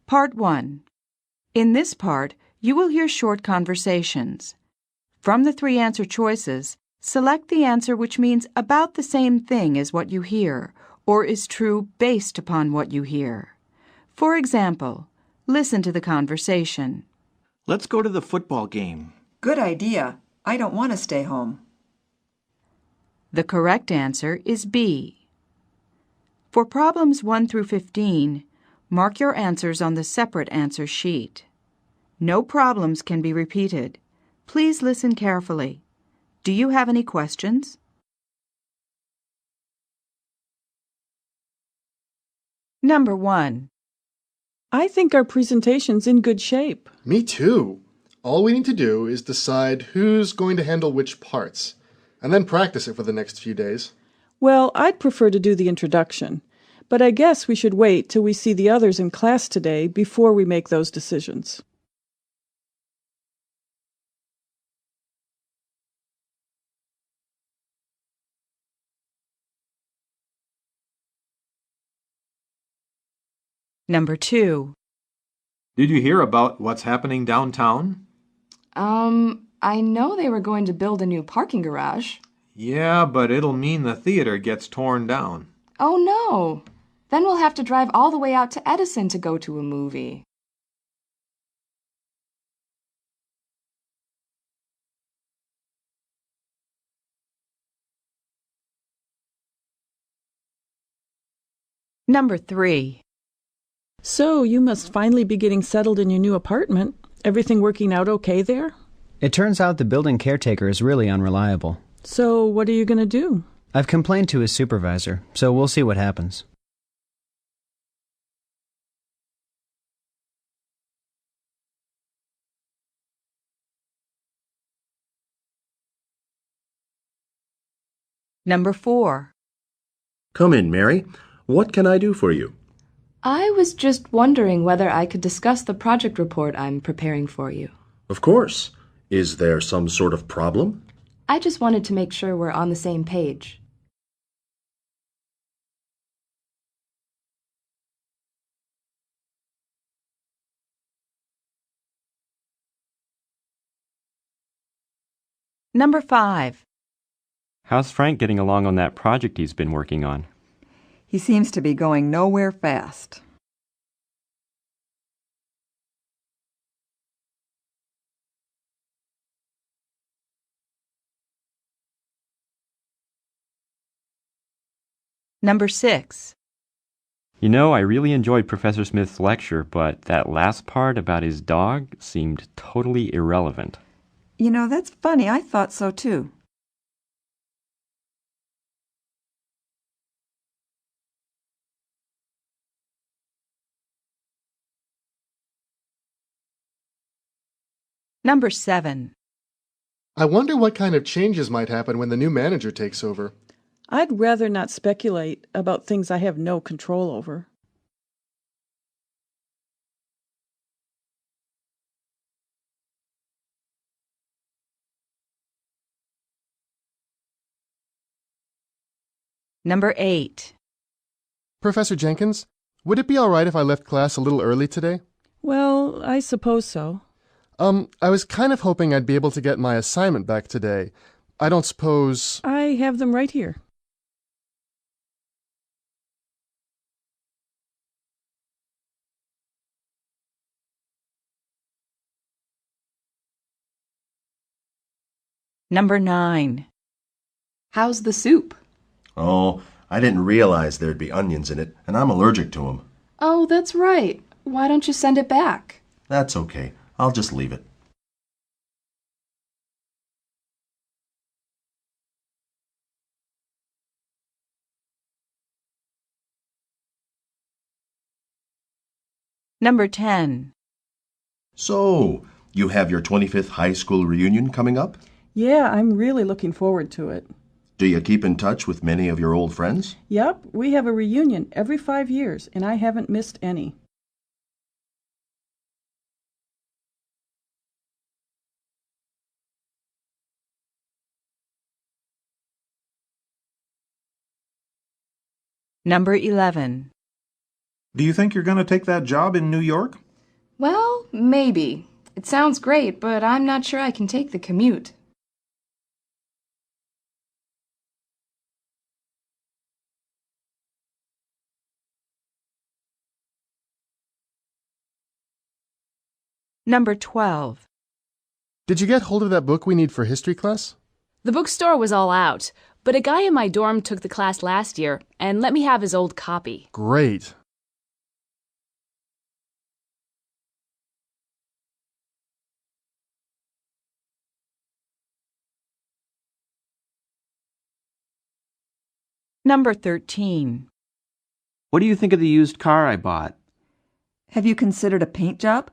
Part 1. In this part, you will hear short conversations. From the 3 answer choices, select the answer which means about the same thing as what you hear, or is true based upon what you hear. For example, listen to the conversation. Let's go to the football game. Good idea. I don't want to stay home. The correct answer is B. For problems 1 through 15, mark your answers on the separate answer sheet. No problems can be repeated. Please listen carefully. Do you have any questions? Number 1. I think our presentation's in good shape. Me too. All we need to do is decide who's going to handle which parts, and then practice it for the next few days. Well, I'd prefer to do the introduction, but I guess we should wait till we see the others in class today before we make those decisions. Number 2. Did you hear about what's happening downtown? I know they were going to build a new parking garage. Yeah, but it'll mean the theater gets torn down. Oh no! Then we'll have to drive all the way out to Edison to go to a movie. Number 3. So you must finally be getting settled in your new apartment. Everything working out okay there? It turns out the building caretaker is really unreliable. So what are you going to do? I've complained to his supervisor, so we'll see what happens. Number 4. Come in, Mary. What can I do for you? I was just wondering whether I could discuss the project report I'm preparing for you. Of course. Is there some sort of problem? I just wanted to make sure we're on the same page. Number 5. How's Frank getting along on that project he's been working on? He seems to be going nowhere fast. Number 6. You know, I really enjoyed Professor Smith's lecture, but that last part about his dog seemed totally irrelevant. You know, that's funny. I thought so too. Number 7. I wonder what kind of changes might happen when the new manager takes over. I'd rather not speculate about things I have no control over. Number 8. Professor Jenkins, would it be all right if I left class a little early today? Well, I suppose so. I was kind of hoping I'd be able to get my assignment back today. I don't suppose... I have them right here. Number 9. How's the soup? Oh, I didn't realize there'd be onions in it, and I'm allergic to them. Oh, that's right. Why don't you send it back? That's okay. I'll just leave it. Number 10. So, you have your 25th high school reunion coming up? Yeah, I'm really looking forward to it. Do you keep in touch with many of your old friends? Yep, we have a reunion every 5 years, and I haven't missed any. Number 11. Do you think you're going to take that job in New York? Well, maybe. It sounds great, but I'm not sure I can take the commute. Number 12. Did you get hold of that book we need for history class? The bookstore was all out, but a guy in my dorm took the class last year and let me have his old copy. Great. Number 13. What do you think of the used car I bought? Have you considered a paint job?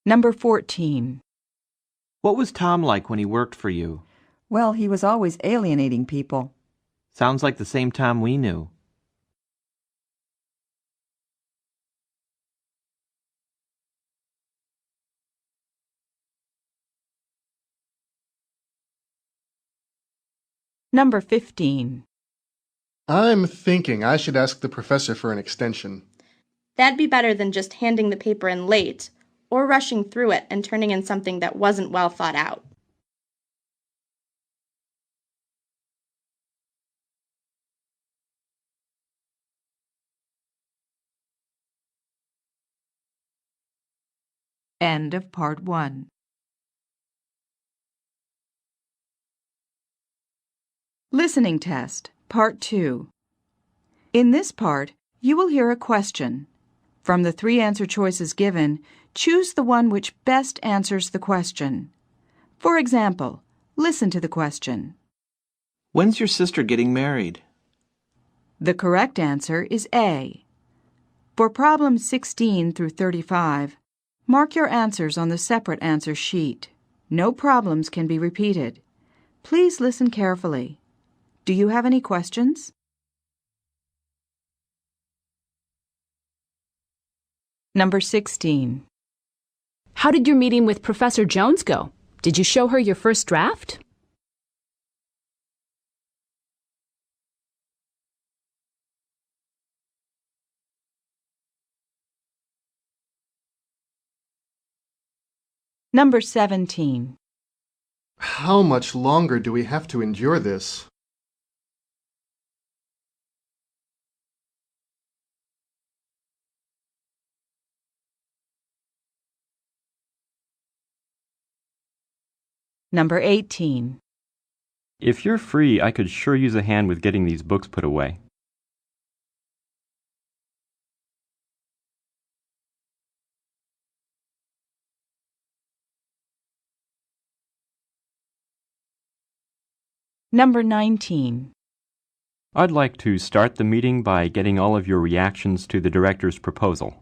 Number 14. What was Tom like when he worked for you? Well, he was always alienating people. Sounds like the same Tom we knew. Number 15. I'm thinking I should ask the professor for an extension. That'd be better than just handing the paper in late, or rushing through it and turning in something that wasn't well thought out. End of Part 1. Listening Test, Part 2. In this part, you will hear a question. From the 3 answer choices given, choose the one which best answers the question. For example, listen to the question. When's your sister getting married? The correct answer is A. For problems 16 through 35, mark your answers on the separate answer sheet. No problems can be repeated. Please listen carefully. Do you have any questions? Number 16. How did your meeting with Professor Jones go? Did you show her your first draft? Number 17. How much longer do we have to endure this? Number 18. If you're free, I could sure use a hand with getting these books put away. Number 19. I'd like to start the meeting by getting all of your reactions to the director's proposal.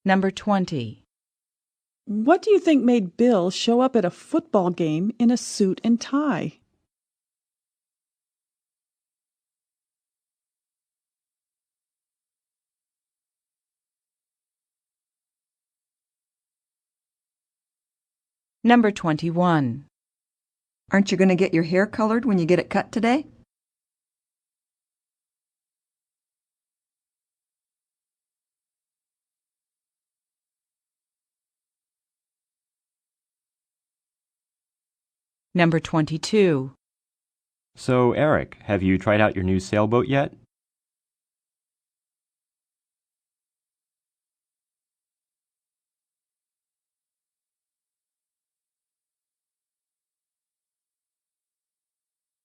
Number 20. What do you think made Bill show up at a football game in a suit and tie? Number 21. Aren't you going to get your hair colored when you get it cut today? Number 22. So, Eric, have you tried out your new sailboat yet?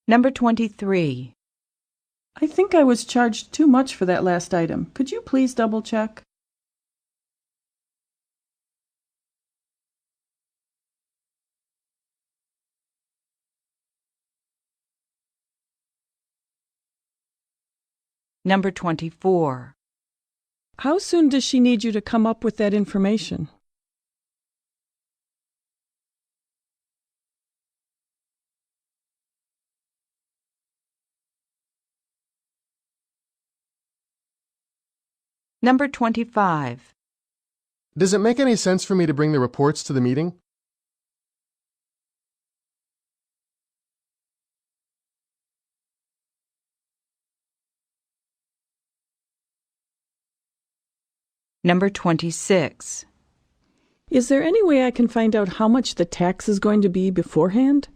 Number 23. I think I was charged too much for that last item. Could you please double check? Number 24. How soon does she need you to come up with that information? Number 25. Does it make any sense for me to bring the reports to the meeting? Number 26. Is there any way I can find out how much the tax is going to be beforehand?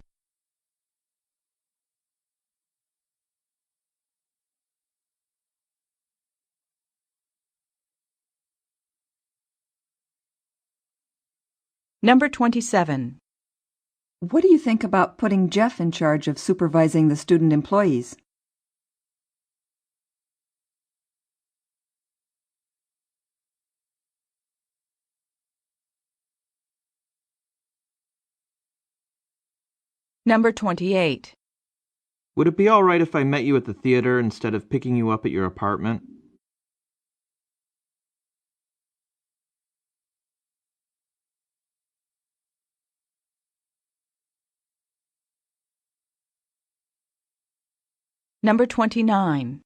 Number 27. What do you think about putting Jeff in charge of supervising the student employees? Number 28. Would it be all right if I met you at the theater instead of picking you up at your apartment? Number 29.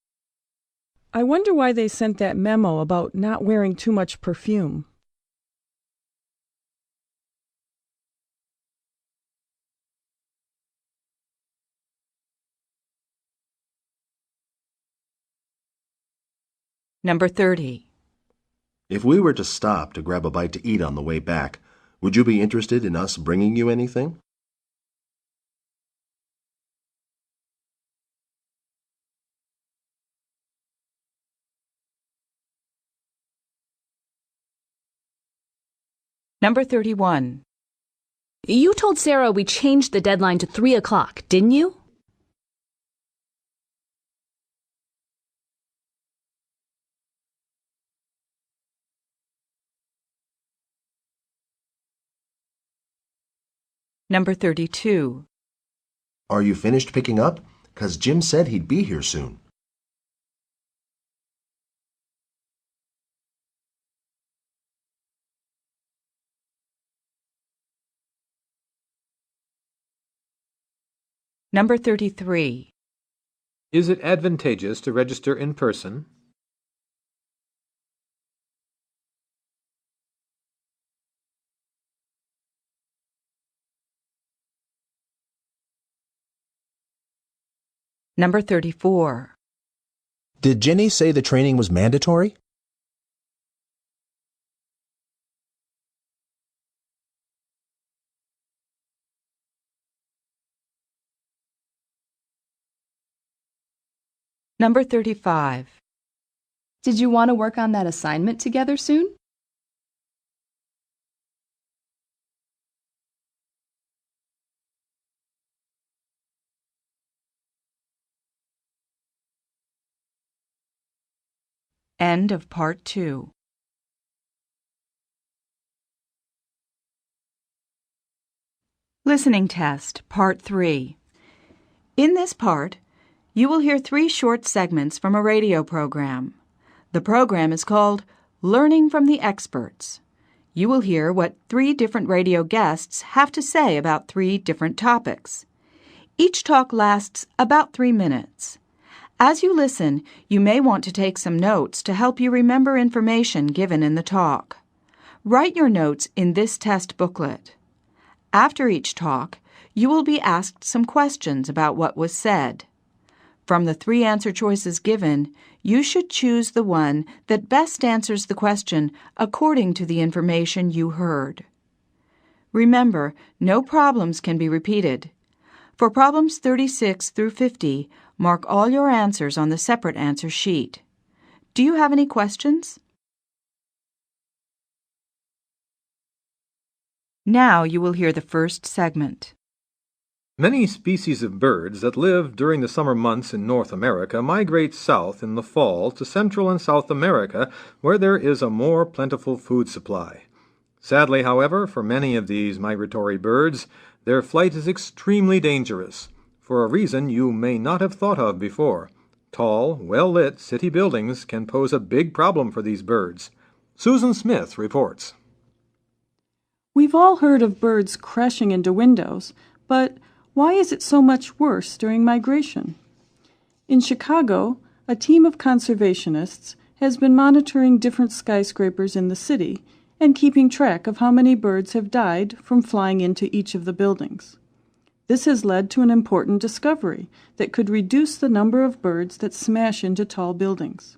I wonder why they sent that memo about not wearing too much perfume. Number 30. If we were to stop to grab a bite to eat on the way back, would you be interested in us bringing you anything? Number 31. You told Sarah we changed the deadline to 3 o'clock, didn't you? Number 32. Are you finished picking up? 'Cause Jim said he'd be here soon. Number 33. Is it advantageous to register in person? Number 34. Did Jenny say the training was mandatory? Number 35. Did you want to work on that assignment together soon? End of Part 2. Listening Test, Part 3. In this part, you will hear 3 short segments from a radio program. The program is called Learning from the Experts. You will hear what 3 different radio guests have to say about 3 different topics. Each talk lasts about 3 minutes. As you listen, you may want to take some notes to help you remember information given in the talk. Write your notes in this test booklet. After each talk, you will be asked some questions about what was said. From the 3 answer choices given, you should choose the one that best answers the question according to the information you heard. Remember, no problems can be repeated. For problems 36 through 50, mark all your answers on the separate answer sheet. Do you have any questions? Now you will hear the first segment. Many species of birds that live during the summer months in North America migrate south in the fall to Central and South America, where there is a more plentiful food supply. Sadly, however, for many of these migratory birds, their flight is extremely dangerous, for a reason you may not have thought of before. Tall, well-lit city buildings can pose a big problem for these birds. Susan Smith reports. We've all heard of birds crashing into windows, but why is it so much worse during migration? In Chicago, a team of conservationists has been monitoring different skyscrapers in the city and keeping track of how many birds have died from flying into each of the buildings. This has led to an important discovery that could reduce the number of birds that smash into tall buildings.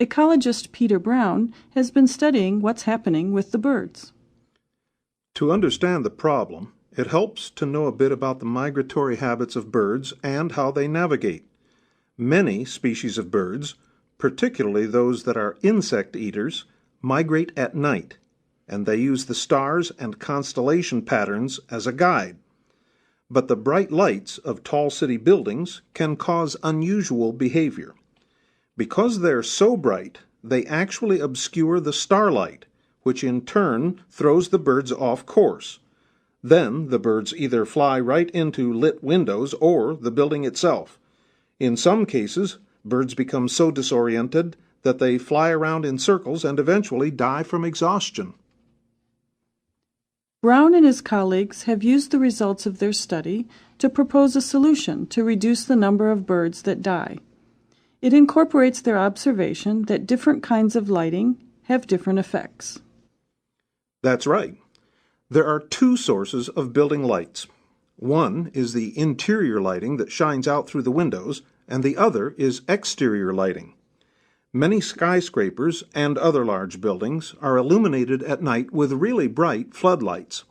Ecologist Peter Brown has been studying what's happening with the birds. To understand the problem, it helps to know a bit about the migratory habits of birds and how they navigate. Many species of birds, particularly those that are insect eaters, migrate at night, and they use the stars and constellation patterns as a guide. But the bright lights of tall city buildings can cause unusual behavior. Because they're so bright, they actually obscure the starlight, which in turn throws the birds off course. Then the birds either fly right into lit windows or the building itself. In some cases, birds become so disoriented that they fly around in circles and eventually die from exhaustion. Brown and his colleagues have used the results of their study to propose a solution to reduce the number of birds that die. It incorporates their observation that different kinds of lighting have different effects. That's right. There are two sources of building lights. One is the interior lighting that shines out through the windows, and the other is exterior lighting. Many skyscrapers and other large buildings are illuminated at night with really bright floodlights.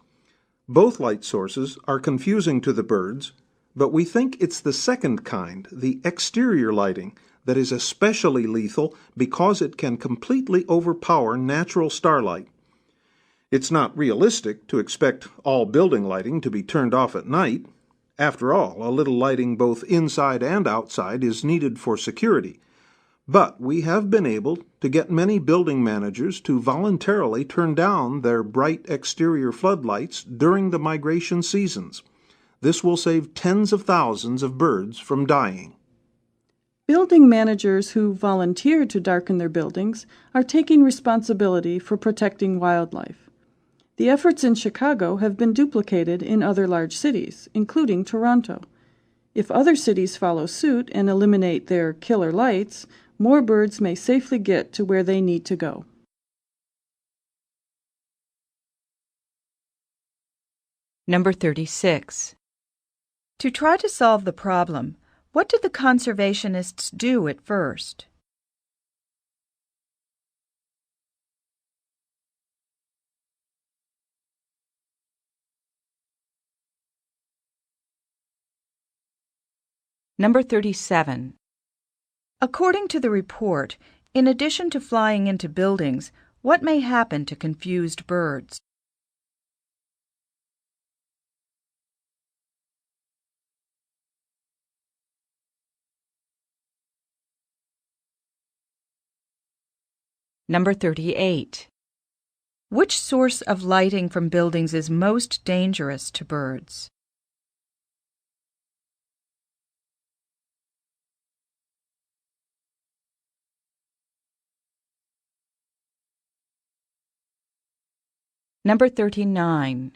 Both light sources are confusing to the birds, but we think it's the second kind, the exterior lighting, that is especially lethal because it can completely overpower natural starlight. It's not realistic to expect all building lighting to be turned off at night. After all, a little lighting both inside and outside is needed for security. But we have been able to get many building managers to voluntarily turn down their bright exterior floodlights during the migration seasons. This will save tens of thousands of birds from dying. Building managers who volunteer to darken their buildings are taking responsibility for protecting wildlife. The efforts in Chicago have been duplicated in other large cities, including Toronto. If other cities follow suit and eliminate their killer lights, more birds may safely get to where they need to go. Number 36. To try to solve the problem, what did the conservationists do at first? Number 37. According to the report, in addition to flying into buildings, what may happen to confused birds? Number 38. Which source of lighting from buildings is most dangerous to birds? Number 39.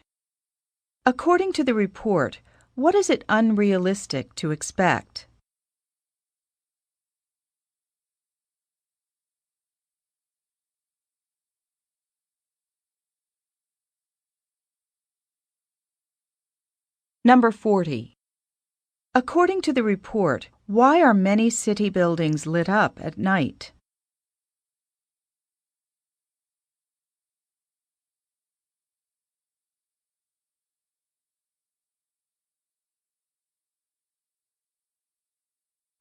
According to the report, what is it unrealistic to expect? Number 40. According to the report, why are many city buildings lit up at night?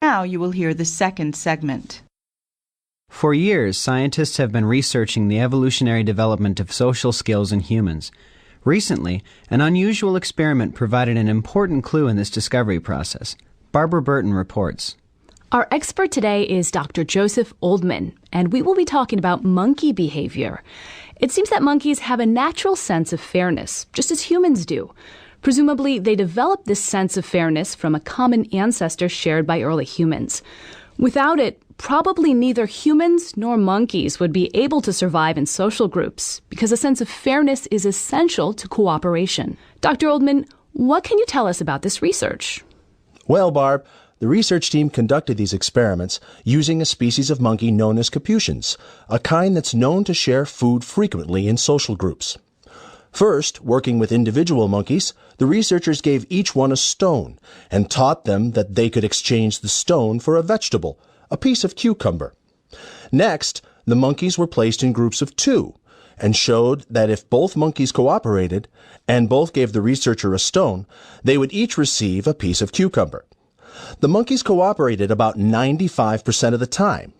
Now you will hear the second segment. For years, scientists have been researching the evolutionary development of social skills in humans. Recently, an unusual experiment provided an important clue in this discovery process. Barbara Burton reports. Our expert today is Dr. Joseph Oldman, and we will be talking about monkey behavior. It seems that monkeys have a natural sense of fairness, just as humans do. Presumably, they developed this sense of fairness from a common ancestor shared by early humans. Without it, probably neither humans nor monkeys would be able to survive in social groups, because a sense of fairness is essential to cooperation. Dr. Oldman, what can you tell us about this research? Well, Barb, the research team conducted these experiments using a species of monkey known as capuchins, a kind that's known to share food frequently in social groups. First, working with individual monkeys, the researchers gave each one a stone and taught them that they could exchange the stone for a vegetable, a piece of cucumber. Next, the monkeys were placed in groups of 2 and showed that if both monkeys cooperated and both gave the researcher a stone, they would each receive a piece of cucumber. The monkeys cooperated about 95% of the time.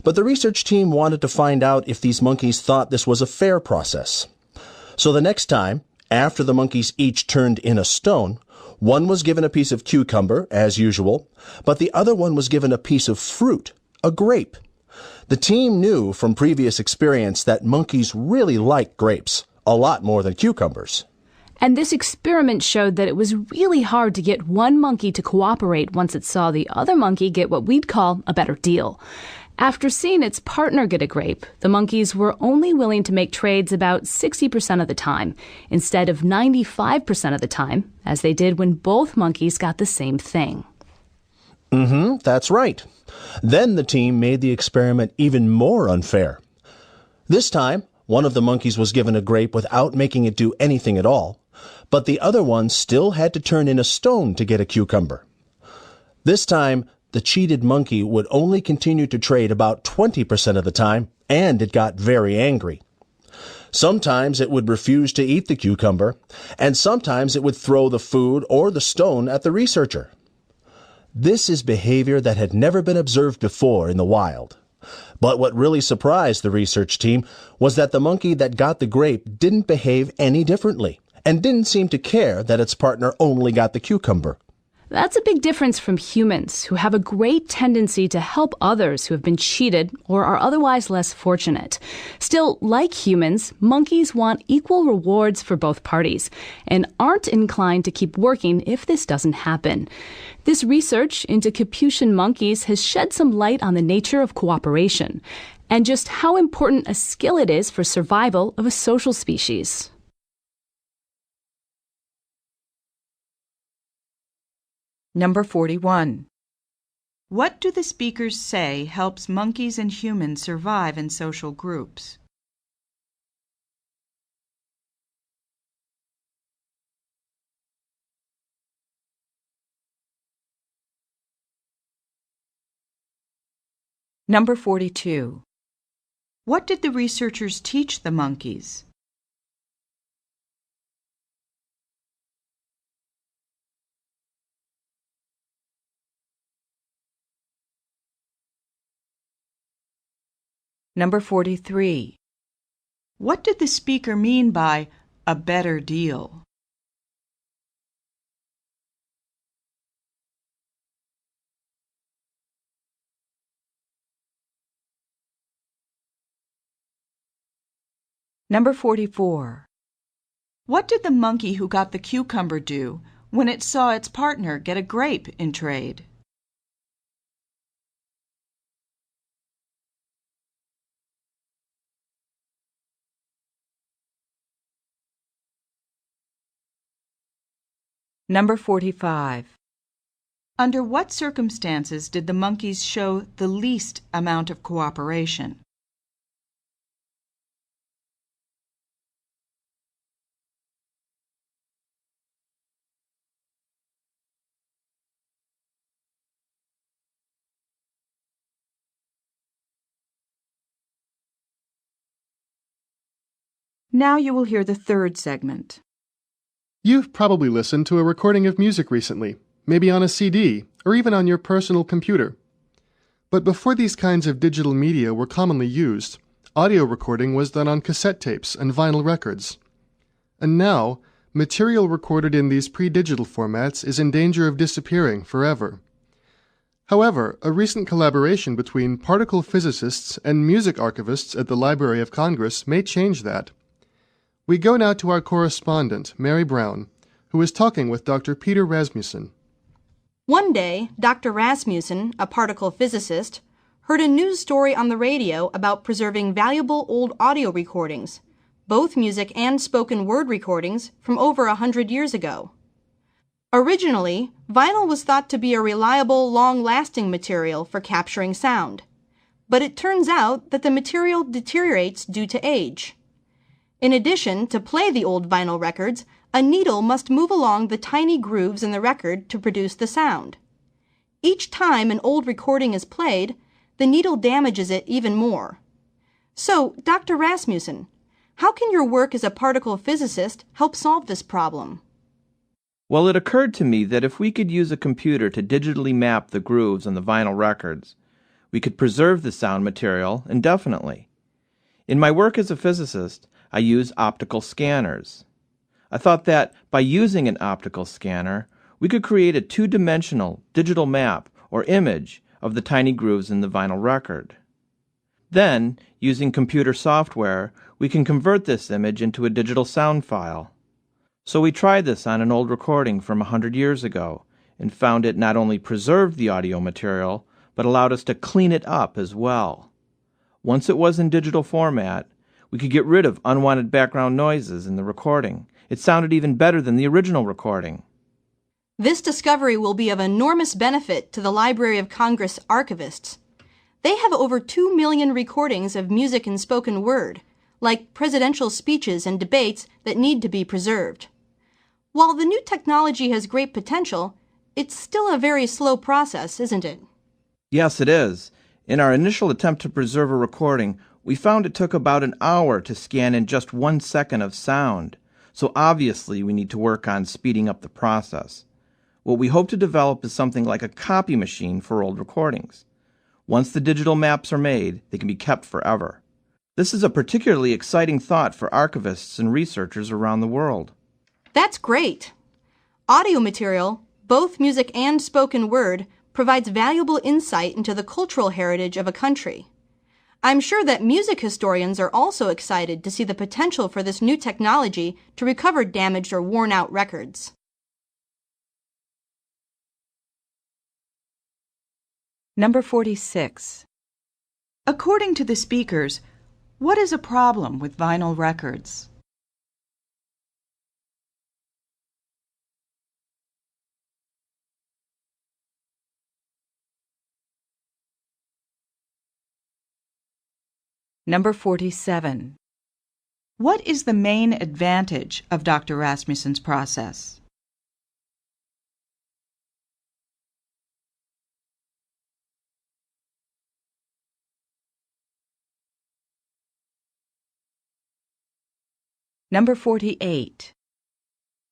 But the research team wanted to find out if these monkeys thought this was a fair process. So the next time, after the monkeys each turned in a stone, one was given a piece of cucumber, as usual, but the other one was given a piece of fruit, a grape. The team knew from previous experience that monkeys really like grapes, a lot more than cucumbers. And this experiment showed that it was really hard to get one monkey to cooperate once it saw the other monkey get what we'd call a better deal. After seeing its partner get a grape, the monkeys were only willing to make trades about 60% of the time, instead of 95% of the time, as they did when both monkeys got the same thing. That's right. Then the team made the experiment even more unfair. This time, one of the monkeys was given a grape without making it do anything at all, but the other one still had to turn in a stone to get a cucumber. This time, the cheated monkey would only continue to trade about 20% of the time, and it got very angry. Sometimes it would refuse to eat the cucumber, and sometimes it would throw the food or the stone at the researcher. This is behavior that had never been observed before in the wild. But what really surprised the research team was that the monkey that got the grape didn't behave any differently, and didn't seem to care that its partner only got the cucumber. That's a big difference from humans, who have a great tendency to help others who have been cheated or are otherwise less fortunate. Still, like humans, monkeys want equal rewards for both parties and aren't inclined to keep working if this doesn't happen. This research into capuchin monkeys has shed some light on the nature of cooperation and just how important a skill it is for survival of a social species. Number 41. What do the speakers say helps monkeys and humans survive in social groups? Number 42. What did the researchers teach the monkeys? Number 43. What did the speaker mean by a better deal? Number 44. What did the monkey who got the cucumber do when it saw its partner get a grape in trade? Number 45. Under what circumstances did the monkeys show the least amount of cooperation? Now you will hear the third segment. You've probably listened to a recording of music recently, maybe on a CD, or even on your personal computer. But before these kinds of digital media were commonly used, audio recording was done on cassette tapes and vinyl records. And now, material recorded in these pre-digital formats is in danger of disappearing forever. However, a recent collaboration between particle physicists and music archivists at the Library of Congress may change that. We go now to our correspondent, Mary Brown, who is talking with Dr. Peter Rasmussen. One day, Dr. Rasmussen, a particle physicist, heard a news story on the radio about preserving valuable old audio recordings, both music and spoken word recordings from over 100 years ago. Originally, vinyl was thought to be a reliable, long-lasting material for capturing sound. But it turns out that the material deteriorates due to age. In addition, to play the old vinyl records, a needle must move along the tiny grooves in the record to produce the sound. Each time an old recording is played, the needle damages it even more. So, Dr. Rasmussen, how can your work as a particle physicist help solve this problem? Well, it occurred to me that if we could use a computer to digitally map the grooves on the vinyl records, we could preserve the sound material indefinitely. In my work as a physicist, I use optical scanners. I thought that by using an optical scanner, we could create a two-dimensional digital map or image of the tiny grooves in the vinyl record. Then, using computer software, we can convert this image into a digital sound file. So we tried this on an old recording from 100 years ago and found it not only preserved the audio material, but allowed us to clean it up as well. Once it was in digital format, we could get rid of unwanted background noises in the recording. It sounded even better than the original recording. This discovery will be of enormous benefit to the Library of Congress archivists. They have over 2 million recordings of music and spoken word, like presidential speeches and debates that need to be preserved. While the new technology has great potential, it's still a very slow process, isn't it? Yes, it is. In our initial attempt to preserve a recording, we found it took about an hour to scan in just 1 second of sound. So obviously we need to work on speeding up the process. What we hope to develop is something like a copy machine for old recordings. Once the digital maps are made, they can be kept forever. This is a particularly exciting thought for archivists and researchers around the world. That's great. Audio material, both music and spoken word, provides valuable insight into the cultural heritage of a country. I'm sure that music historians are also excited to see the potential for this new technology to recover damaged or worn-out records. Number 46. According to the speakers, what is a problem with vinyl records? Number 47. What is the main advantage of Dr. Rasmussen's process? Number 48.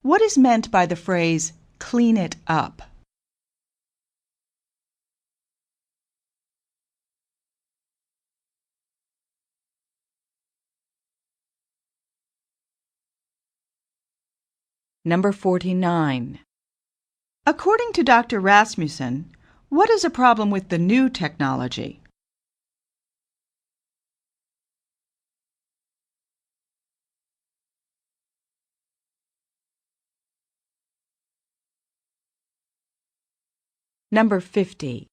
What is meant by the phrase, clean it up? Number 49. According to Dr. Rasmussen, what is a problem with the new technology? Number 50.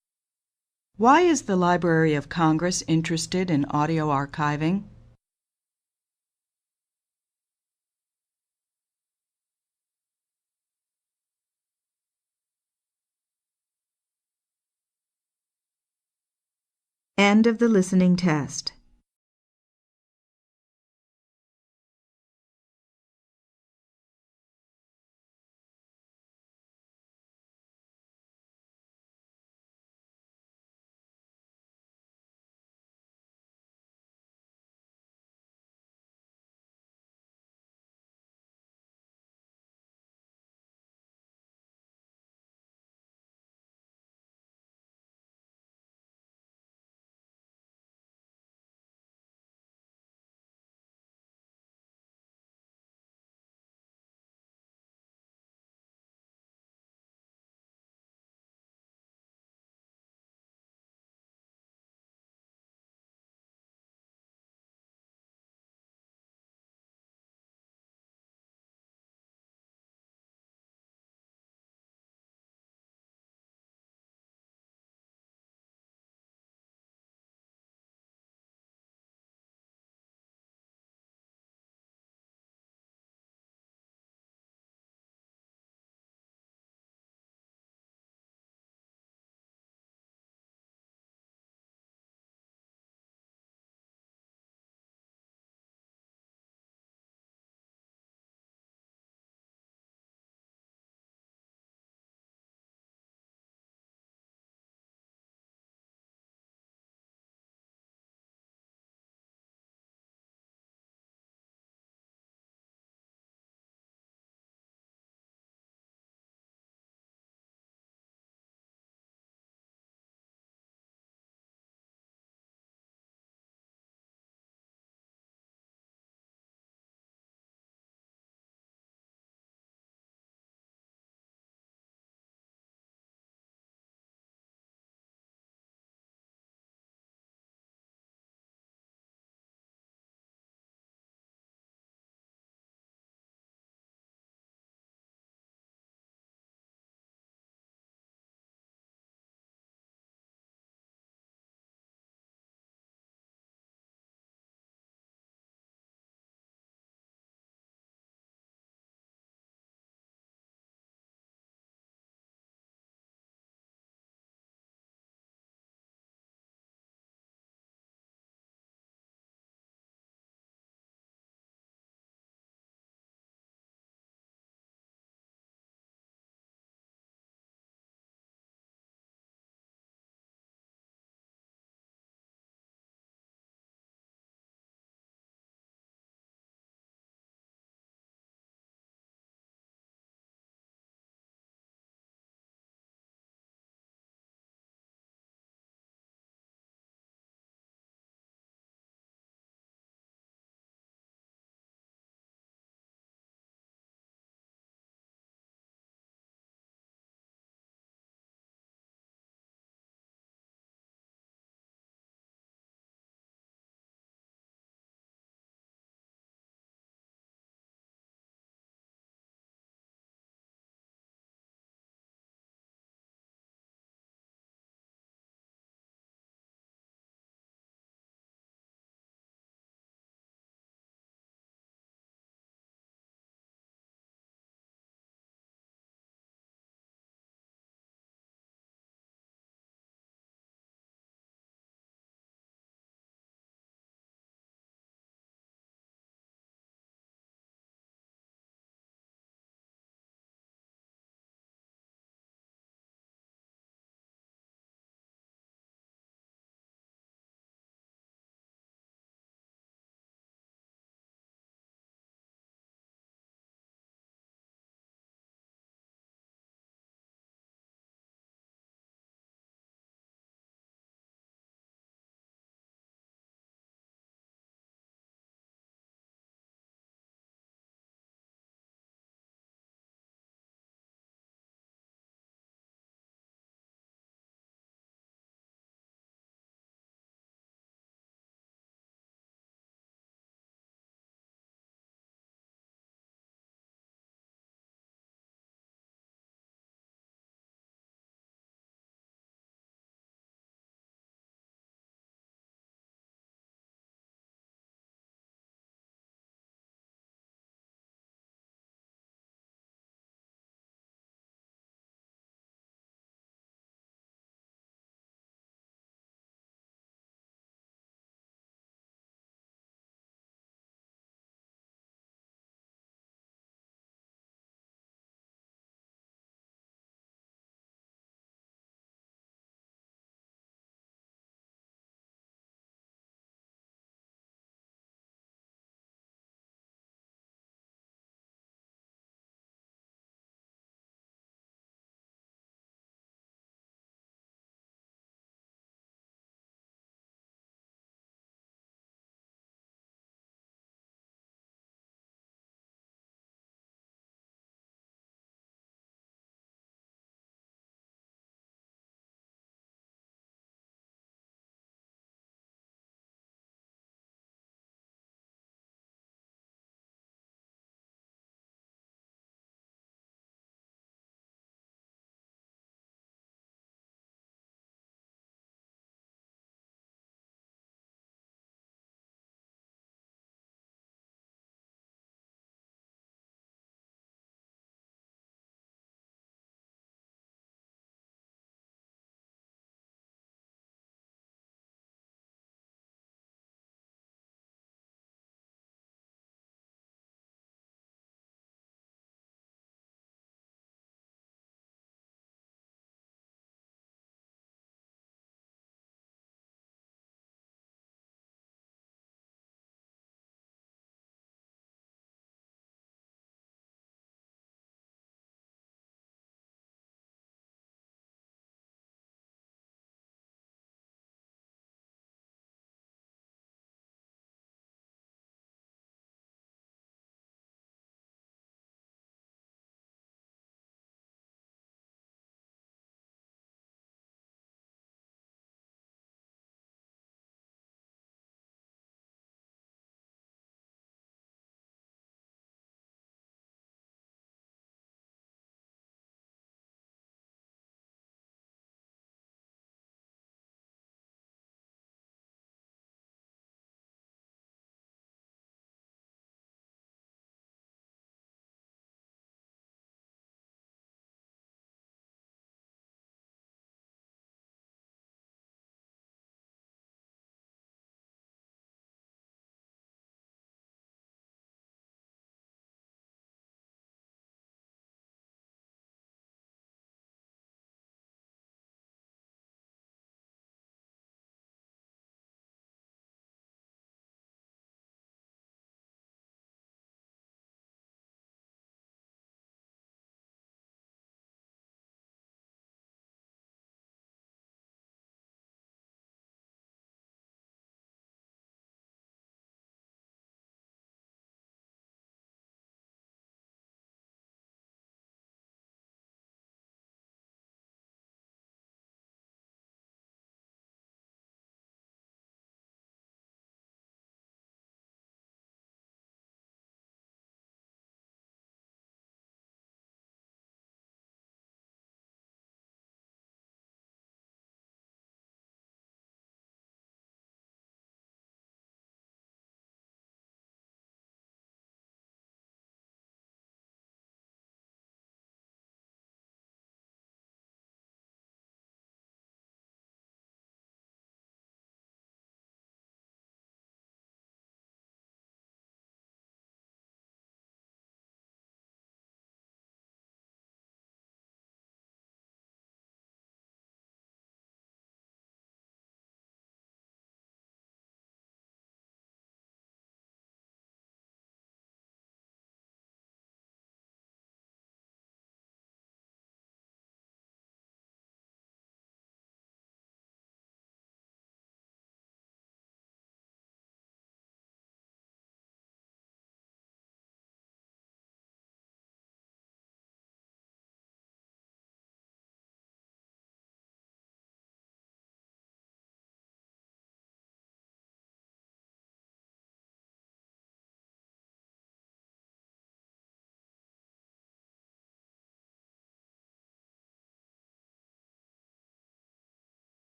Why is the Library of Congress interested in audio archiving? End of the listening test.